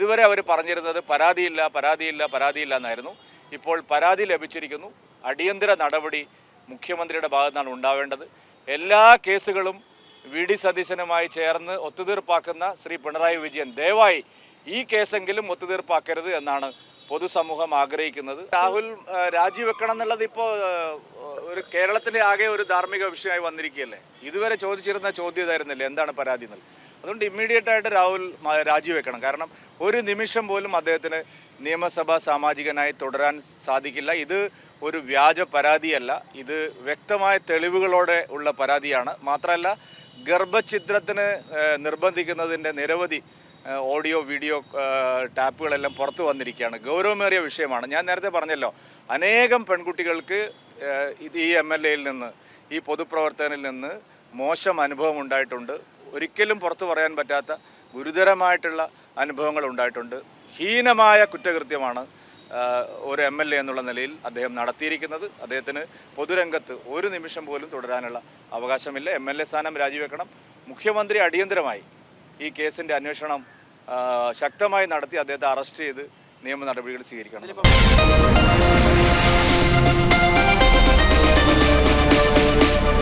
ഇതുവരെ അവർ പറഞ്ഞിരുന്നത് പരാതിയില്ല എന്നായിരുന്നു. ഇപ്പോൾ പരാതി ലഭിച്ചിരിക്കുന്നു. അടിയന്തര നടപടി മുഖ്യമന്ത്രിയുടെ ഭാഗത്താണ് ഉണ്ടാവേണ്ടത്. എല്ലാ കേസുകളും വി ഡി സതീശനുമായി ചേർന്ന് ഒത്തുതീർപ്പാക്കുന്ന ശ്രീ പിണറായി വിജയൻ ദയവായി ഈ കേസെങ്കിലും ഒത്തുതീർപ്പാക്കരുത് എന്നാണ് പൊതുസമൂഹം ആഗ്രഹിക്കുന്നത്. രാഹുൽ രാജിവെക്കണം എന്നുള്ളത് ഇപ്പോൾ ഒരു കേരളത്തിൻ്റെ ആകെ ഒരു ധാർമ്മിക വിഷയമായി വന്നിരിക്കുകയല്ലേ. ഇതുവരെ ചോദിച്ചിരുന്ന ചോദ്യം ഇതായിരുന്നില്ലേ, എന്താണ് പരാതി എന്നുള്ളത്. അതുകൊണ്ട് ഇമ്മീഡിയറ്റായിട്ട് രാഹുൽ രാജിവെക്കണം. കാരണം ഒരു നിമിഷം പോലും അദ്ദേഹത്തിന് നിയമസഭാ സാമാജികനായി തുടരാൻ സാധിക്കില്ല. ഇത് ഒരു വ്യാജ പരാതിയല്ല, ഇത് വ്യക്തമായ തെളിവുകളോടെ ഉള്ള പരാതിയാണ്. മാത്രമല്ല ഗർഭഛിദ്രത്തിന് നിർബന്ധിക്കുന്നതിൻ്റെ നിരവധി ഓഡിയോ വീഡിയോ ടാപ്പുകളെല്ലാം പുറത്തു വന്നിരിക്കുകയാണ്. ഗൗരവമേറിയ വിഷയമാണ്. ഞാൻ നേരത്തെ പറഞ്ഞല്ലോ, അനേകം പെൺകുട്ടികൾക്ക് ഈ MLA-യിൽ നിന്ന്, ഈ പൊതുപ്രവർത്തകരിൽ നിന്ന് മോശം അനുഭവം ഉണ്ടായിട്ടുണ്ട്. ഒരിക്കലും പുറത്തു പറയാൻ പറ്റാത്ത ഗുരുതരമായിട്ടുള്ള അനുഭവങ്ങൾ ഉണ്ടായിട്ടുണ്ട്. ഹീനമായ കുറ്റകൃത്യമാണ് ഒരു MLA എന്നുള്ള നിലയിൽ അദ്ദേഹം നടത്തിയിരിക്കുന്നത്. അദ്ദേഹത്തിന് പൊതുരംഗത്ത് ഒരു നിമിഷം പോലും തുടരാനുള്ള അവകാശമില്ല. MLA സ്ഥാനം രാജിവെക്കണം. മുഖ്യമന്ത്രി അടിയന്തരമായി ഈ കേസിൻ്റെ അന്വേഷണം ശക്തമായി നടത്തി അദ്ദേഹത്തെ അറസ്റ്റ് ചെയ്ത് നിയമ നടപടികൾ സ്വീകരിക്കണം.